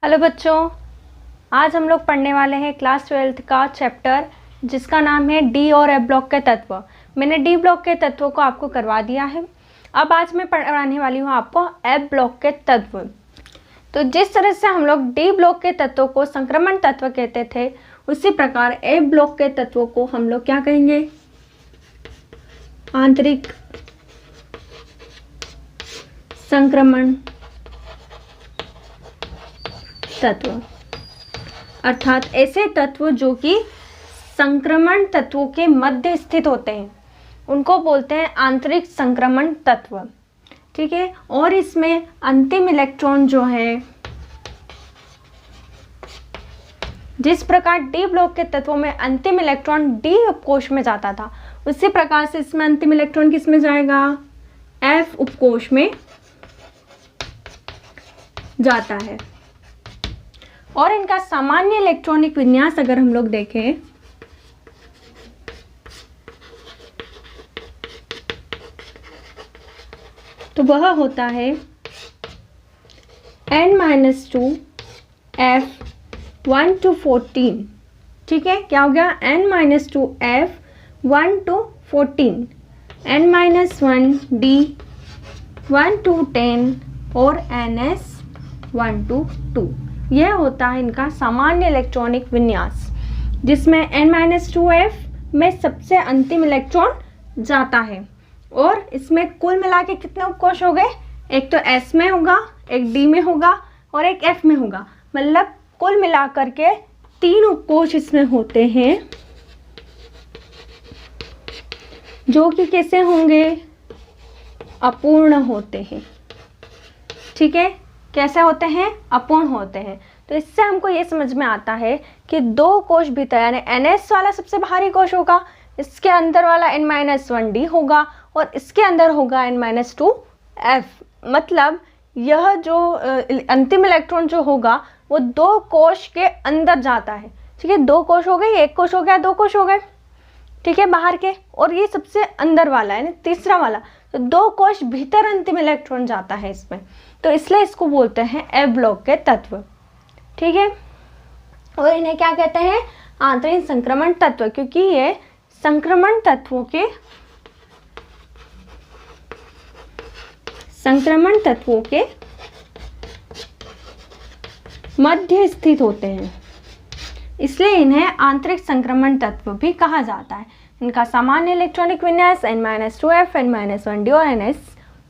Hello बच्चों, आज हम लोग पढ़ने वाले हैं क्लास 12th का चैप्टर जिसका नाम है डी और एफ ब्लॉक के तत्व। मैंने डी ब्लॉक के तत्वों को आपको करवा दिया है। अब आज मैं पढ़ाने वाली हूँ आपको एफ ब्लॉक के तत्व। तो जिस तरह से हम लोग डी ब्लॉक के तत्वों को संक्रमण तत्व कहते थे, उसी प्रकार एफ ब्लॉक के तत्वों को हम लोग क्या कहेंगे? आंतरिक संक्रमण तत्व, अर्थात ऐसे तत्व जो कि संक्रमण तत्वों के मध्य स्थित होते हैं, उनको बोलते हैं आंतरिक संक्रमण तत्व। ठीक है। और इसमें अंतिम इलेक्ट्रॉन जो है, जिस प्रकार डी ब्लॉक के तत्वों में अंतिम इलेक्ट्रॉन डी उपकोष में जाता था, उसी प्रकार से इसमें अंतिम इलेक्ट्रॉन किस में जाएगा? एफ उपकोष में जाता है। और इनका सामान्य इलेक्ट्रॉनिक विन्यास अगर हम लोग देखें तो वह होता है n-2 f 1 to 14। ठीक है, क्या हो गया? n-2 f 1 to 14, n-1 d 1 to 10 और ns 1 to 2। यह होता है इनका सामान्य इलेक्ट्रॉनिक विन्यास, जिसमें n-2f में सबसे अंतिम इलेक्ट्रॉन जाता है। और इसमें कुल मिला के कितने उपकोष हो गए? एक तो s में होगा, एक d में होगा और एक f में होगा। मतलब कुल मिलाकर के 3 उपकोष इसमें होते हैं, जो कि कैसे होंगे? अपूर्ण होते हैं। ठीक है, कैसे होते हैं? अपूर्ण होते हैं। तो इससे हमको ये समझ में आता है कि 2 कोष भीतर, यानी NS वाला सबसे बाहरी कोष होगा, इसके अंदर वाला n-1d होगा और इसके अंदर होगा n-2f। मतलब यह जो अंतिम इलेक्ट्रॉन जो होगा वो 2 कोष के अंदर जाता है। ठीक है, 2 कोष हो गए, 1 कोष हो गया, 2 कोष हो गए। ठीक है, बाहर के, और ये सबसे अंदर वाला है तीसरा वाला, तो 2 कोष भीतर अंतिम इलेक्ट्रॉन जाता है इसमें। तो इसलिए इसको बोलते हैं एफ ब्लॉक के तत्व। ठीक है, और इन्हें क्या कहते हैं? आंतरिक संक्रमण तत्व, क्योंकि ये संक्रमण तत्वों के मध्य स्थित होते हैं, इसलिए इन्हें आंतरिक संक्रमण तत्व भी कहा जाता है। इनका सामान्य इलेक्ट्रॉनिक विन्यास n-2f, n-1d और ns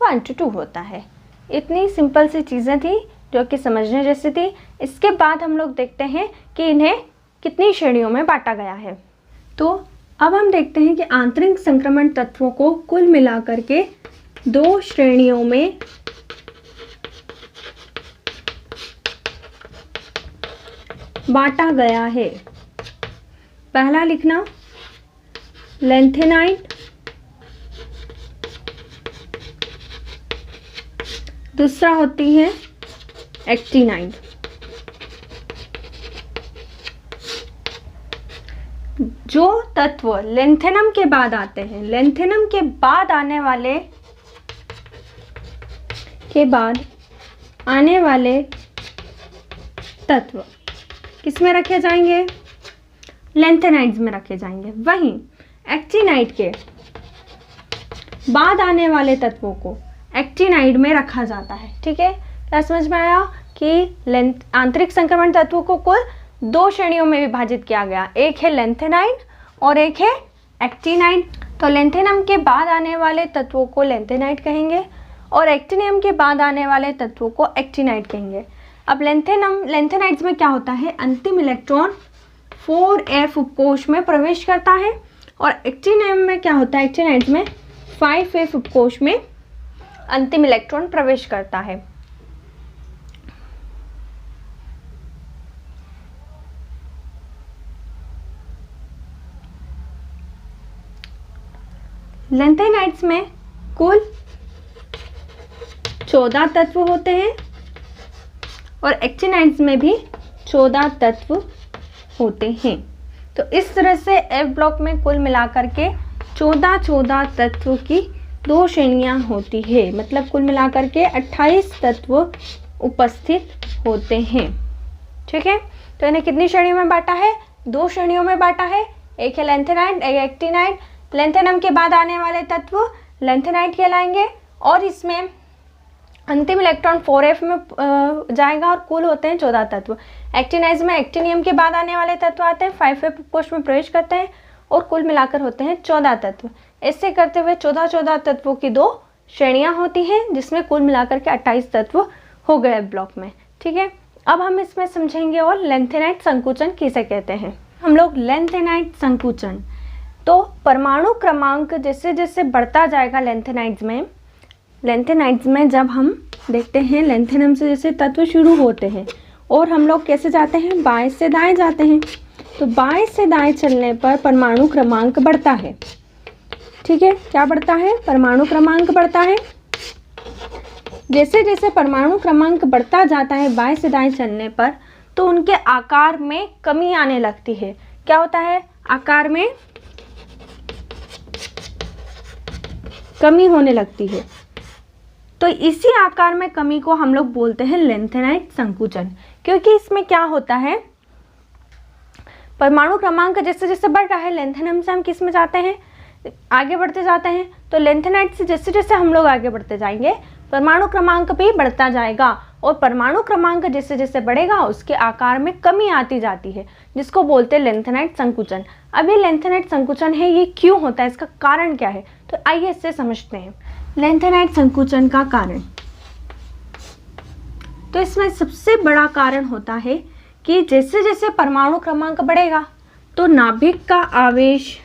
1 to 2 होता है। इतनी सिंपल सी चीज़ें थी जो कि समझने जैसी थी। इसके बाद हम लोग देखते हैं कि इन्हें कितनी श्रेणियों में बांटा गया है। तो अब हम देखते हैं कि आंतरिक संक्रमण तत्वों को कुल मिलाकर के 2 श्रेणियों में बांटा गया है। पहला लिखना लैंथेनाइड, दूसरा होती है एक्टिनाइड। जो तत्व लेंथेनम के बाद आते हैं, लेंथेनम के बाद आने वाले तत्व किस में रखे जाएंगे? लेंथेनाइड्स में रखे जाएंगे। वहीं एक्टिनाइड के बाद आने वाले तत्वों को एक्टिनाइड में रखा जाता है। ठीक है, क्या समझ में आया कि आंतरिक संक्रमण तत्वों को कुल 2 श्रेणियों में विभाजित किया गया। एक है लेंथेनाइड और एक है एक्टिनाइड। तो लेंथेनम के बाद आने वाले तत्वों को लेंथेनाइड कहेंगे और एक्टिनियम के बाद आने वाले तत्वों को एक्टिनाइड कहेंगे। अब लेंथेनाइड्स में क्या होता है? अंतिम इलेक्ट्रॉन 4f उपकोष में प्रवेश करता है और एक्टिनियम में क्या होता है? एक्टिनाइड्स में 5f उपकोष में अंतिम इलेक्ट्रॉन प्रवेश करता है। लेंथेनाइड्स में कुल 14 तत्व होते हैं और एक्टिनाइड्स में भी 14 तत्व होते हैं। तो इस तरह से एफ ब्लॉक में कुल मिलाकर के 14 तत्व की 2 श्रेणियां होती है। मतलब कुल मिलाकर के 28 तत्व उपस्थित होते हैं। ठीक है। तो इन्हें कितनी श्रेणियों में बांटा है? 2 श्रेणियों में बांटा है, एक है लैंथेनाइड, एक एक्टिनाइड। लैंथेनम के बाद आने वाले तत्व लैंथेनाइड कहलाएंगे और इसमें अंतिम इलेक्ट्रॉन 4f में जाएगा और कुल होते हैं 14 तत्व। एक्टिनाइड में एक्टिनियम के बाद आने वाले तत्व आते हैं, 5f कोश में प्रवेश करते हैं और कुल मिलाकर होते हैं 14 तत्व। ऐसे करते हुए 14 तत्वों की 2 श्रेणियां होती हैं, जिसमें कुल मिलाकर के 28 तत्व हो गए ब्लॉक में। ठीक है, अब हम इसमें समझेंगे और लैंथेनाइड संकुचन किसे कहते हैं। हम लोग लैंथेनाइड संकुचन, तो परमाणु क्रमांक जैसे जैसे बढ़ता जाएगा लैंथेनाइड्स में जब हम देखते हैं लैंथेनम से जैसे तत्व शुरू होते हैं और हम लोग कैसे जाते हैं, बाएं से दाएं जाते हैं। तो बाएं से दाएं चलने पर परमाणु क्रमांक बढ़ता है। ठीक है, क्या बढ़ता है? परमाणु क्रमांक बढ़ता है। जैसे जैसे परमाणु क्रमांक बढ़ता जाता है बाएं से दाएं चलने पर, तो उनके आकार में कमी आने लगती है। क्या होता है? आकार में कमी होने लगती है। तो इसी आकार में कमी को हम लोग बोलते हैं लैंथेनाइड संकुचन, क्योंकि इसमें क्या होता है, परमाणु क्रमांक जैसे जैसे बढ़ रहा है, लैंथेनम से हम किस में जाते हैं, आगे बढ़ते जाते हैं। तो लैंथेनाइड से जैसे जैसे हम लोग आगे बढ़ते जाएंगे परमाणु क्रमांक भी बढ़ता जाएगा और परमाणु क्रमांक जैसे जैसे बढ़ेगा उसके आकार में कमी आती जाती है, जिसको बोलते हैं लैंथेनाइड संकुचन। अब ये लैंथेनाइड संकुचन है, ये क्यों होता है, इसका कारण क्या है, तो आइए इससे समझते हैं लैंथेनाइड संकुचन का कारण। तो इसमें सबसे बड़ा कारण होता है कि जैसे जैसे परमाणु क्रमांक बढ़ेगा तो नाभिक का आवेश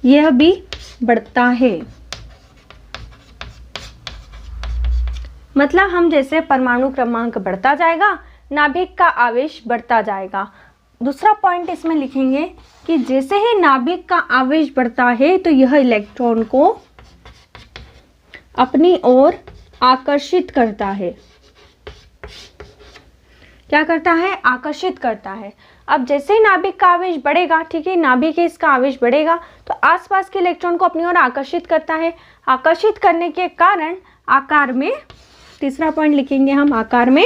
यह भी बढ़ता है। मतलब हम जैसे परमाणु क्रमांक बढ़ता जाएगा नाभिक का आवेश बढ़ता जाएगा। दूसरा पॉइंट इसमें लिखेंगे कि जैसे ही नाभिक का आवेश बढ़ता है तो यह इलेक्ट्रॉन को अपनी ओर आकर्षित करता है। क्या करता है? आकर्षित करता है। अब जैसे ही नाभिक का आवेश बढ़ेगा, ठीक है, नाभिक है इसका आवेश बढ़ेगा तो आसपास के इलेक्ट्रॉन को अपनी ओर आकर्षित करता है। आकर्षित करने के कारण आकार में, तीसरा पॉइंट लिखेंगे हम, आकार में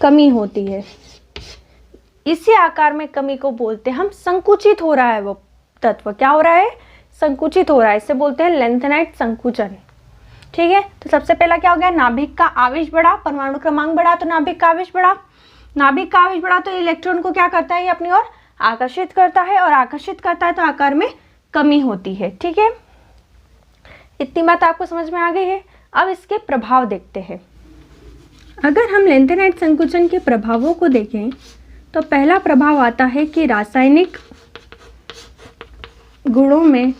कमी होती है। इसी आकार में कमी को बोलते हैं हम संकुचित हो रहा है वो तत्व। क्या हो रहा है? संकुचित हो रहा है, इसे बोलते हैं लैंथेनाइड संकुचन। ठीक है, तो सबसे पहला क्या हो गया, नाभिक का आवेश बढ़ा, परमाणु क्रमांक बढ़ा तो नाभिक का आवेश बढ़ा। नाभिक का आवेश बढ़ा तो इलेक्ट्रॉन को क्या करता है, ये अपनी ओर आकर्षित करता है और आकर्षित करता है तो आकार में कमी होती है। ठीक है, इतनी बात आपको समझ में आ गई है। अब इसके प्रभाव देखते हैं। अगर हम लैंथेनाइड संकुचन के प्रभावों को देखें तो पहला प्रभाव आता है कि रासायनिक गुणों में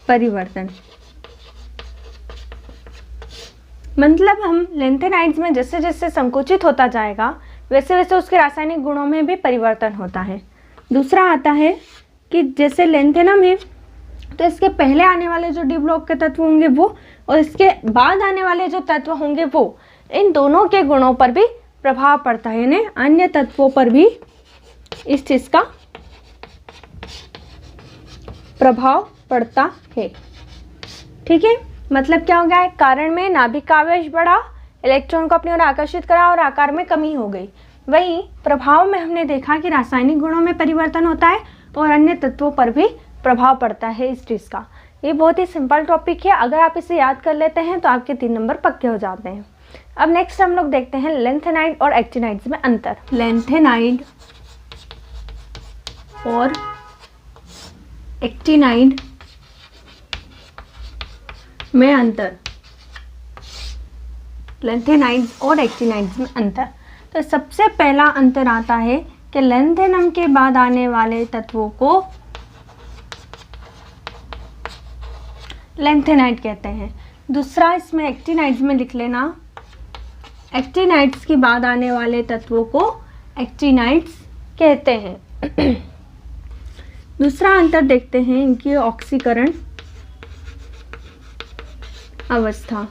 परिवर्तन। मतलब हम लैंथेनाइड्स में जैसे जैसे संकुचित होता जाएगा वैसे वैसे उसके रासायनिक गुणों में भी परिवर्तन होता है। दूसरा आता है कि जैसे लैंथेनम है तो इसके पहले आने वाले जो डी ब्लॉक के तत्व होंगे वो, और इसके बाद आने वाले जो तत्व होंगे वो, इन दोनों के गुणों पर भी प्रभाव पड़ता है, यानी अन्य तत्वों पर भी इस चीज का प्रभाव पड़ता है। ठीक है, मतलब क्या हो गया है, कारण में नाभिक का आवेश बढ़ा, इलेक्ट्रॉन को अपनी ओर आकर्षित करा और आकार में कमी हो गई। वहीं प्रभाव में हमने देखा कि रासायनिक गुणों में परिवर्तन होता है और अन्य तत्वों पर भी प्रभाव पड़ता है इस चीज का। ये बहुत ही सिंपल टॉपिक है, अगर आप इसे याद कर लेते हैं तो आपके 3 नंबर पक्के हो जाते हैं। अब नेक्स्ट हम लोग देखते हैं लैंथेनाइड और एक्टिनाइड्स में अंतर। लैंथेनाइड और एक्टिनाइड में अंतर। लैंथेनाइड्स और एक्टिनाइड्स में अंतर। तो सबसे पहला अंतर आता है कि लैंथेनम के बाद आने वाले तत्वों को लैंथेनाइड कहते हैं। दूसरा इसमें एक्टिनाइड्स में लिख लेना, एक्टिनाइड्स के बाद आने वाले तत्वों को एक्टिनाइड्स कहते हैं। दूसरा अंतर देखते हैं इनकी ऑक्सीकरण अवस्था।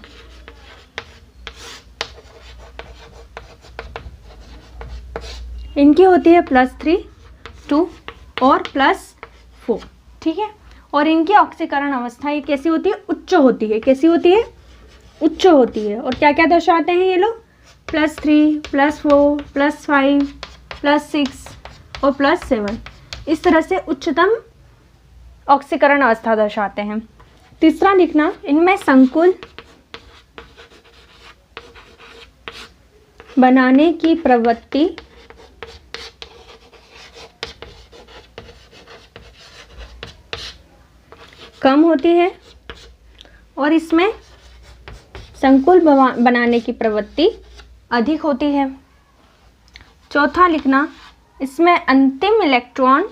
इनकी होती है +3, 2 और +4। ठीक है, और इनकी ऑक्सीकरण अवस्था ये कैसी होती है? उच्च होती है। कैसी होती है? उच्च होती है। और क्या क्या दर्शाते हैं ये लोग? +3, +4, +5, +6 और +7, इस तरह से उच्चतम ऑक्सीकरण अवस्था दर्शाते हैं। तीसरा लिखना, इनमें संकुल बनाने की प्रवृत्ति कम होती है और इसमें संकुल बनाने की प्रवृत्ति अधिक होती है। चौथा लिखना, इसमें अंतिम इलेक्ट्रॉन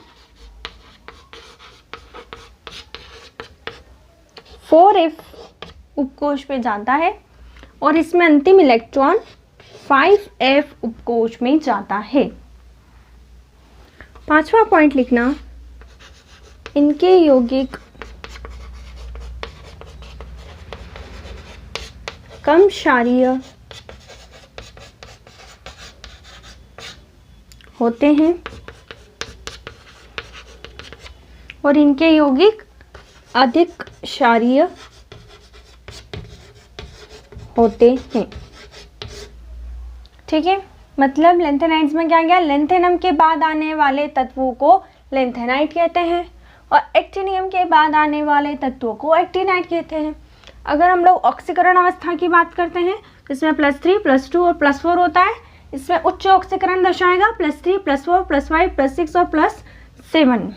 4f उपकोष पे जाता है और इसमें अंतिम इलेक्ट्रॉन 5f उपकोष में जाता है। पांचवा पॉइंट लिखना, इनके यौगिक कम क्षारीय होते हैं और इनके यौगिक अधिक क्षारीय होते हैं। ठीक है, मतलब लेंथेनाइड्स में क्या गया? लेंथेनम के बाद आने वाले तत्वों को लेंथेनाइड कहते हैं और एक्टिनियम के बाद आने वाले तत्वों को एक्टिनाइड कहते हैं। अगर हम लोग ऑक्सीकरण अवस्था की बात करते हैं तो इसमें +3, +2 और +4 होता है। इसमें उच्च ऑक्सीकरण दर्शाएगा +3, +4, +5, +6 और +7।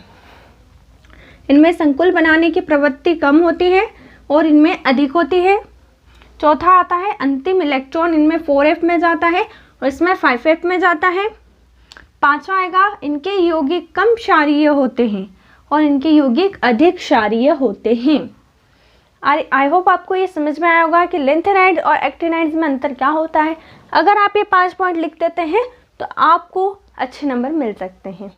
इनमें संकुल बनाने की प्रवृत्ति कम होती है और इनमें अधिक होती है। चौथा आता है अंतिम इलेक्ट्रॉन इनमें 4f में जाता है और इसमें 5f में जाता है। पांचवा आएगा, इनके यौगिक कम क्षारीय होते हैं और इनके यौगिक अधिक क्षारीय होते हैं। आई होप आपको ये समझ में आया होगा कि लेंथेनाइड और एक्टिनाइड्स में अंतर क्या होता है। अगर आप ये 5 पॉइंट लिख देते हैं तो आपको अच्छे नंबर मिल सकते हैं।